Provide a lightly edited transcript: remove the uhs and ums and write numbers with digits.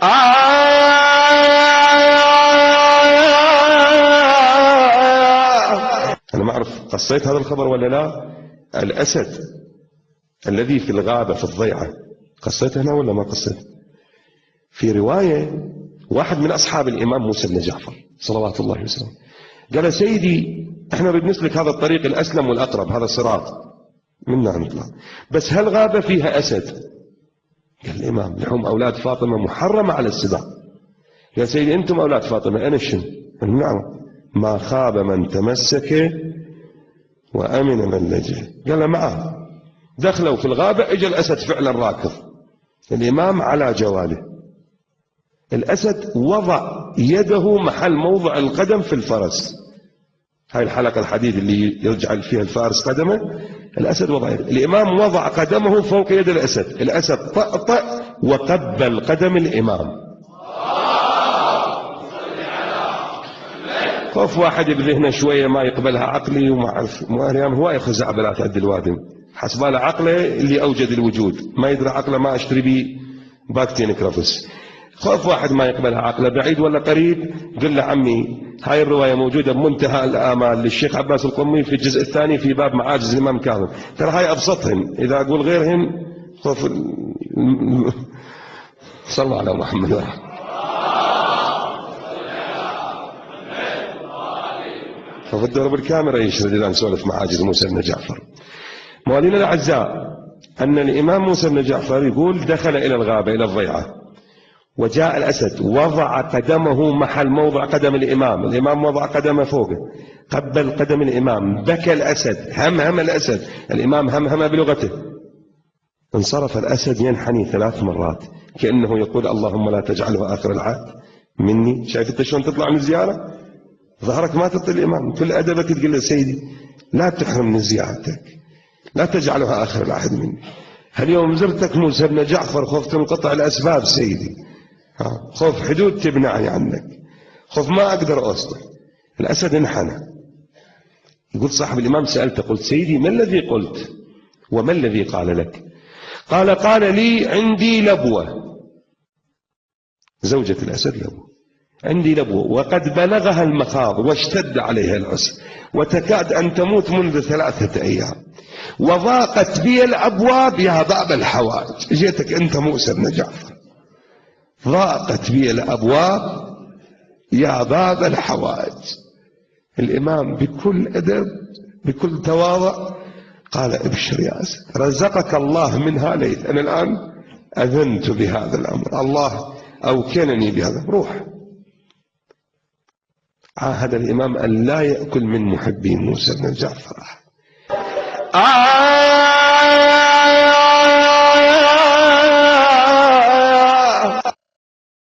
أنا ما أعرف قصيت هذا الخبر ولا لا. الأسد الذي في الغابة في الضيعة، قصيت هنا ولا ما قصيت؟ في رواية واحد من أصحاب الإمام موسى بن جعفر صلوات الله وسلامه قال: سيدي احنا بنسلك هذا الطريق الأسلم والأقرب، هذا الصراط منا نطلع، بس هالغابة فيها أسد. قال الإمام: لحوم أولاد فاطمة محرمة على السباع. قال: سيدي أنتم أولاد فاطمة، أنا شنو؟ قال: نعم، ما خاب من تمسك وأمن من لجأ. قال: معه. دخلوا في الغابة، اجى الأسد فعلا راكض، الإمام على جواله. الأسد وضع يده محل موضع القدم في الفرس، هاي الحلقة الحديد اللي يجعل فيها الفارس قدمه، الأسد وضع يده. الإمام وضع قدمه فوق يد الأسد، الأسد طأطأ وقبل قدم الإمام. خوف واحد بذهنه شوية ما يقبلها عقلي وما أعرف، هواية خزعبلات عند الوادم، حسباله عقله اللي أوجد الوجود، ما يدري عقله ما أشتري بيه باكتين كرافس. خوف واحد ما يقبلها عقله، بعيد ولا قريب، قل له: عمي هاي الرواية موجودة بمنتهى الآمال للشيخ عباس القمي في الجزء الثاني في باب معاجز الإمام كاظم، ترى هاي أبسطهن، إذا أقول غيرهن خوف. صلوا على محمد. ففي الدور بالكاميرا يشرد إذا نسولف معاجز موسى بن جعفر. موالينا الأعزاء، أن الإمام موسى بن جعفر يقول: دخل إلى الغابة إلى الضيعة، وجاء الأسد وضع قدمه محل موضع قدم الإمام، الإمام وضع قدمه فوقه، قبل قدم الإمام، بكى الأسد، همهم الأسد، الإمام همهم بلغته. انصرف الأسد ينحني 3 مرات كأنه يقول: اللهم لا تجعله آخر العهد مني. شايف انت شلون تطلع من الزيارة؟ ظهرك ما تعطي الإمام، كل أدبك تقول له: سيدي لا تحرم من زيارتك، لا تجعلها آخر العهد مني. اليوم زرتك موسى بن جعفر، خوف تنقطع الأسباب سيدي، خوف حدود تبنعني عنك، خوف ما أقدر أوصل. الأسد انحنى. يقول صاحب الإمام: سألته قلت: سيدي ما الذي قلت وما الذي قال لك؟ قال لي: عندي لبوة، زوجة الأسد لبوة، عندي لبوة وقد بلغها المخاض واشتد عليها العسر وتكاد أن تموت منذ 3 أيام، وضاقت بي الأبواب يا باب الحوائج. جيتك أنت موسى بن جعفر، ضاقت بي الأبواب يا باب الحوائج. الإمام بكل أدب بكل تواضع قال: ابشر يا أسد، رزقك الله منها ليث، أنا الآن أذنت بهذا الأمر، الله أوكلني بهذا، روح. عاهد الإمام أن لا يأكل من محبين موسى بن جعفر.